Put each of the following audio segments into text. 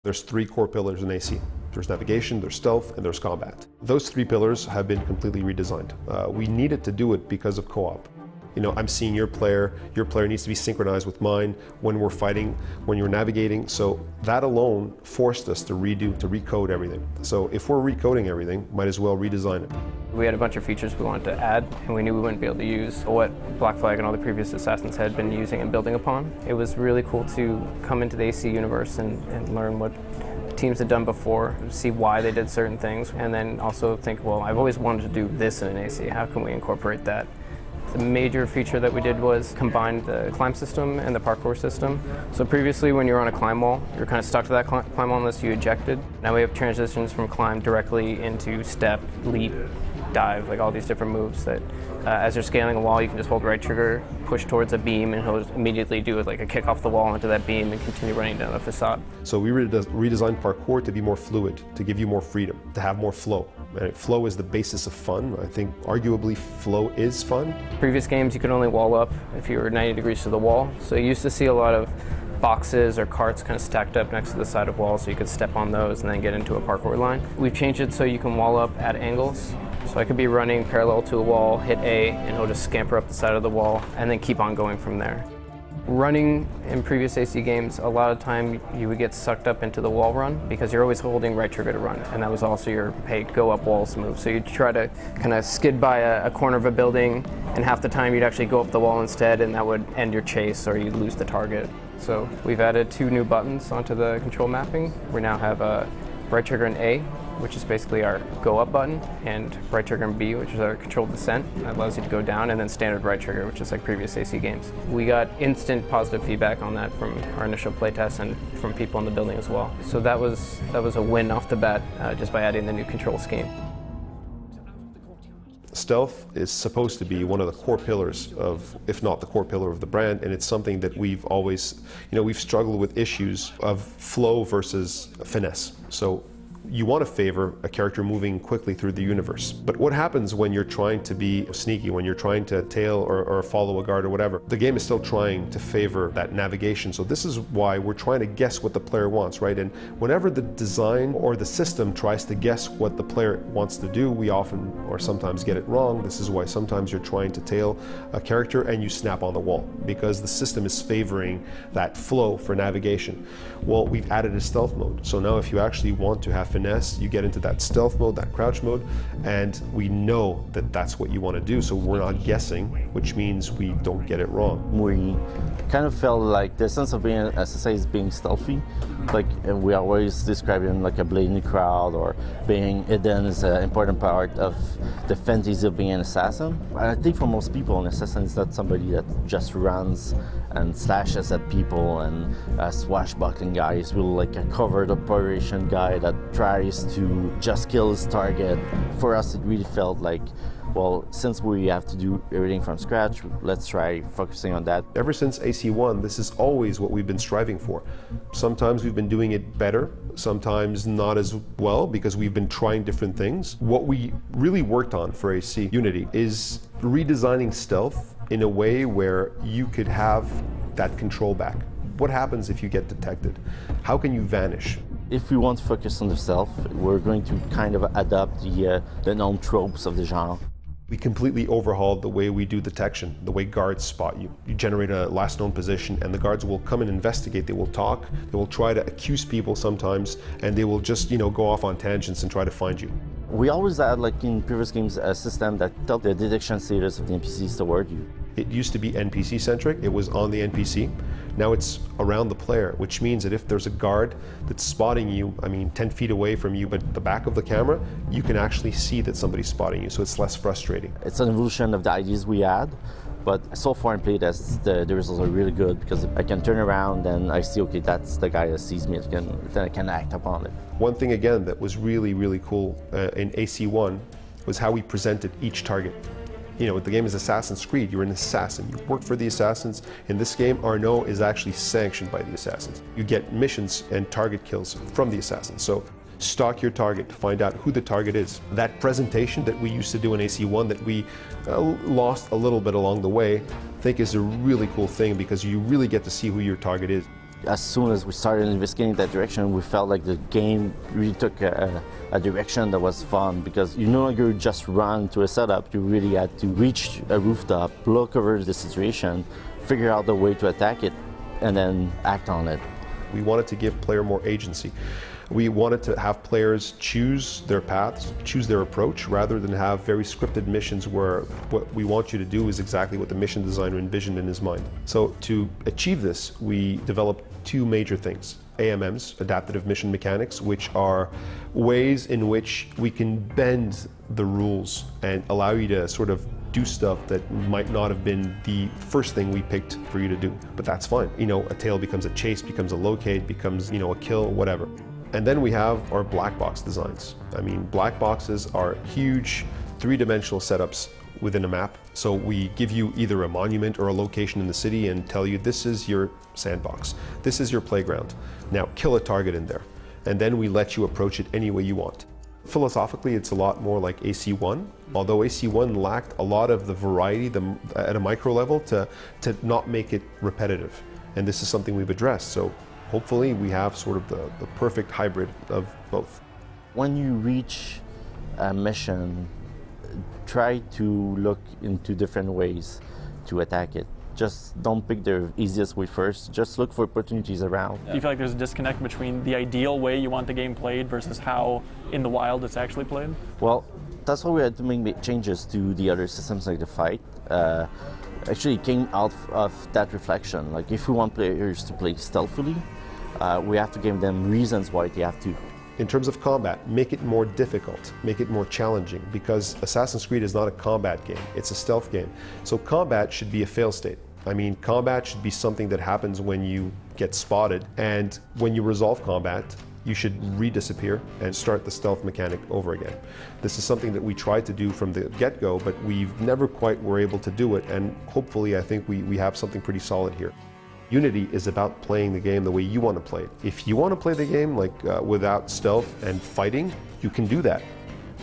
There's three core pillars in AC. There's navigation, there's stealth, and there's combat. Those three pillars have been completely redesigned. We needed to do it because of co-op. You know, I'm seeing your player needs to be synchronized with mine when we're fighting, when you're navigating. So that alone forced us to recode everything. So if we're recoding everything, might as well redesign it. We had a bunch of features we wanted to add, and we knew we wouldn't be able to use what Black Flag and all the previous Assassins had been using and building upon. It was really cool to come into the AC universe and learn what teams had done before, see why they did certain things, and then also think, well, I've always wanted to do this in an AC. How can we incorporate that? The major feature that we did was combine the climb system and the parkour system. So previously when you were on a climb wall, you're kind of stuck to that climb wall unless you ejected. Now we have transitions from climb directly into step, leap, dive, like all these different moves that as you're scaling a wall, you can just hold right trigger, push towards a beam, and he'll immediately do it like a kick off the wall into that beam and continue running down the facade. So we redesigned parkour to be more fluid, to give you more freedom, to have more flow. And flow is the basis of fun. I think arguably flow is fun. Previous games you could only wall up if you were 90 degrees to the wall. So you used to see a lot of boxes or carts kind of stacked up next to the side of walls so you could step on those and then get into a parkour line. We've changed it so you can wall up at angles. So I could be running parallel to a wall, hit A, and he'll just scamper up the side of the wall and then keep on going from there. Running in previous AC games, a lot of time you would get sucked up into the wall run because you're always holding right trigger to run, and that was also your go up walls move. So you'd try to kind of skid by a corner of a building, and half the time you'd actually go up the wall instead, and that would end your chase or you'd lose the target. So we've added 2 new buttons onto the control mapping. We now have right trigger and A, which is basically our go up button, and right trigger and B, which is our controlled descent. That allows you to go down, and then standard right trigger, which is like previous AC games. We got instant positive feedback on that from our initial playtests and from people in the building as well. So that was a win off the bat just by adding the new control scheme. Stealth is supposed to be one of the core pillars of, if not the core pillar of the brand, and it's something that we've always, we've struggled with issues of flow versus finesse. So you want to favor a character moving quickly through the universe. But what happens when you're trying to be sneaky, when you're trying to tail or follow a guard or whatever? The game is still trying to favor that navigation. So this is why we're trying to guess what the player wants, right? And whenever the design or the system tries to guess what the player wants to do, we often or sometimes get it wrong. This is why sometimes you're trying to tail a character and you snap on the wall because the system is favoring that flow for navigation. Well, we've added a stealth mode. So now if you actually want to have finesse, you get into that stealth mode, that crouch mode, and we know that that's what you want to do, so we're not guessing, which means we don't get it wrong. We kind of felt like the sense of being an SSA is being stealthy, like we always describe it like a blade in the crowd, or being hidden is an important part of the fantasy of being an assassin. I think for most people, an assassin is not somebody that just runs and slashes at people and a swashbuckling guy. He's really like a covert operation guy that tries to just kill his target. For us, it really felt like, well, since we have to do everything from scratch, let's try focusing on that. Ever since AC1, this is always what we've been striving for. Sometimes we've been doing it better, sometimes not as well, because we've been trying different things. What we really worked on for AC Unity is redesigning stealth in a way where you could have that control back. What happens if you get detected? How can you vanish? If we want to focus on the stealth, we're going to kind of adapt the known tropes of the genre. We completely overhauled the way we do detection, the way guards spot you. You generate a last known position and the guards will come and investigate. They will talk, they will try to accuse people sometimes, and they will just, go off on tangents and try to find you. We always had, like in previous games, a system that told the detection status of the NPCs toward you. It used to be NPC-centric, it was on the NPC. Now it's around the player, which means that if there's a guard that's spotting you, 10 feet away from you, but at the back of the camera, you can actually see that somebody's spotting you, so it's less frustrating. It's an evolution of the ideas we had, but so far in playtests, the results are really good because I can turn around and I see, okay, that's the guy that sees me, then I can act upon it. One thing, again, that was really, really cool in AC1 was how we presented each target. The game is Assassin's Creed. You're an assassin. You work for the assassins. In this game, R0 is actually sanctioned by the assassins. You get missions and target kills from the assassins. So stalk your target to find out who the target is. That presentation that we used to do in AC1 that we lost a little bit along the way, I think is a really cool thing because you really get to see who your target is. as soon as we started investigating that direction, we felt like the game really took a direction that was fun, because you no longer just run to a setup, you really had to reach a rooftop, look over the situation, figure out the way to attack it, and then act on it. We wanted to give player more agency. We wanted to have players choose their paths, choose their approach, rather than have very scripted missions where what we want you to do is exactly what the mission designer envisioned in his mind. So to achieve this, we developed two major things. AMMs, Adaptive Mission Mechanics, which are ways in which we can bend the rules and allow you to sort of do stuff that might not have been the first thing we picked for you to do. But that's fine. You know, a tail becomes a chase, becomes a locate, becomes, you know, a kill, whatever. And then we have our black box designs. I mean, black boxes are huge three-dimensional setups within a map. So we give you either a monument or a location in the city and tell you this is your sandbox, this is your playground. Now kill a target in there. And then we let you approach it any way you want. Philosophically, it's a lot more like AC1, although AC1 lacked a lot of the variety at a micro level to not make it repetitive. And this is something we've addressed. So hopefully we have sort of the perfect hybrid of both. When you reach a mission, try to look into different ways to attack it. Just don't pick the easiest way first, just look for opportunities around. Do you feel like there's a disconnect between the ideal way you want the game played versus how in the wild it's actually played? Well, that's why we had to make changes to the other systems like the fight. Actually came out of that reflection. Like if we want players to play stealthily, we have to give them reasons why they have to. In terms of combat, make it more difficult, make it more challenging, because Assassin's Creed is not a combat game, it's a stealth game. So combat should be a fail state. I mean, combat should be something that happens when you get spotted, and when you resolve combat, you should re-disappear and start the stealth mechanic over again. This is something that we tried to do from the get-go, but we've never quite were able to do it, and hopefully I think we have something pretty solid here. Unity is about playing the game the way you want to play it. If you want to play the game like without stealth and fighting, you can do that.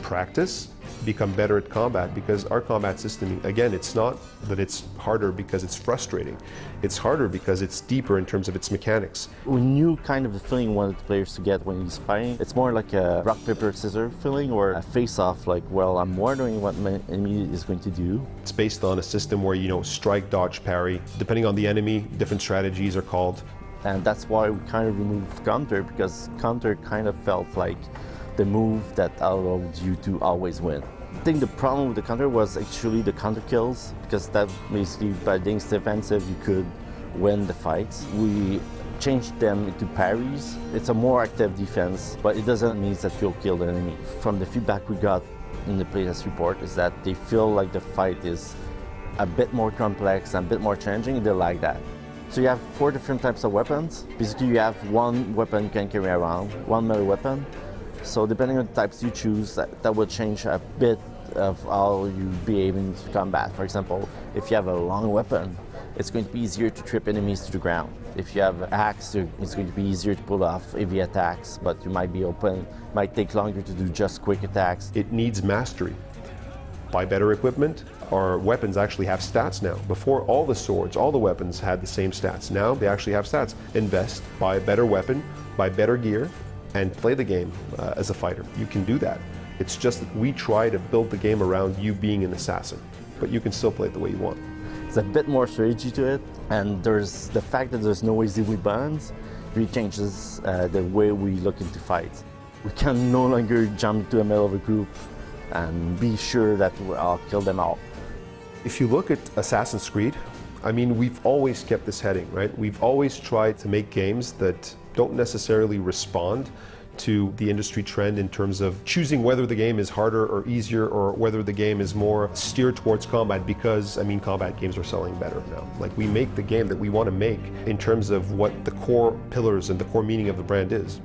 Practice, become better at combat, because our combat system, again, it's not that it's harder because it's frustrating. It's harder because it's deeper in terms of its mechanics. We knew kind of the feeling we wanted the players to get when he's fighting. It's more like a rock, paper, scissors feeling, or a face-off, like, well, I'm wondering what my enemy is going to do. It's based on a system where, you know, strike, dodge, parry. Depending on the enemy, different strategies are called. And that's why we kind of removed counter, because counter kind of felt like the move that allowed you to always win. I think the problem with the counter was actually the counter kills, because that basically by being defensive you could win the fights. We changed them into parries. It's a more active defense, but it doesn't mean that you'll kill the enemy. From the feedback we got in the playtest report is that they feel like the fight is a bit more complex and a bit more challenging. They like that. So you have 4 different types of weapons. Basically you have one weapon you can carry around, one melee weapon. So depending on the types you choose, that will change a bit of how you behave in combat. For example, if you have a long weapon, it's going to be easier to trip enemies to the ground. If you have an axe, it's going to be easier to pull off heavy attacks, but you might be open, might take longer to do just quick attacks. It needs mastery. Buy better equipment. Our weapons actually have stats now. Before, all the swords, all the weapons had the same stats. Now they actually have stats. Invest, buy a better weapon, buy better gear, and play the game as a fighter. You can do that. It's just that we try to build the game around you being an assassin, but you can still play it the way you want. There's a bit more strategy to it, and there's the fact that there's no easy weapons really changes the way we look into fights. We can no longer jump to the middle of a group and be sure that I'll kill them all. If you look at Assassin's Creed, I mean, we've always kept this heading, right? We've always tried to make games that don't necessarily respond to the industry trend in terms of choosing whether the game is harder or easier, or whether the game is more steered towards combat, because, I mean, combat games are selling better now. Like, we make the game that we want to make in terms of what the core pillars and the core meaning of the brand is.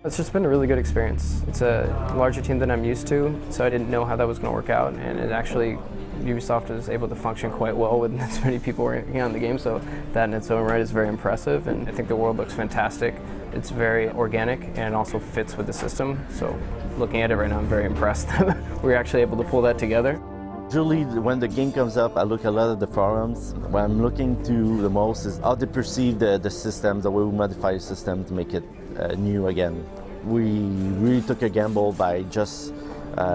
It's just been a really good experience. It's a larger team than I'm used to, so I didn't know how that was going to work out, and it actually, Ubisoft is able to function quite well with as many people working on the game, so that in its own right is very impressive, and I think the world looks fantastic. It's very organic and also fits with the system, so looking at it right now I'm very impressed that we're actually able to pull that together. Usually when the game comes up, I look a lot at the forums. What I'm looking to the most is how they perceive the system, the way we modify the system to make it new again. We really took a gamble by just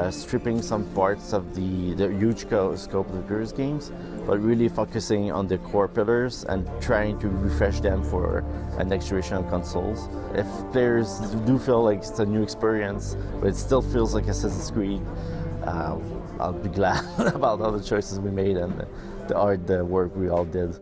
stripping some parts of the huge scope of the previous games, but really focusing on the core pillars and trying to refresh them for a next generation of consoles. If players do feel like it's a new experience, but it still feels like Assassin's Creed, I'll be glad about all the choices we made and the work we all did.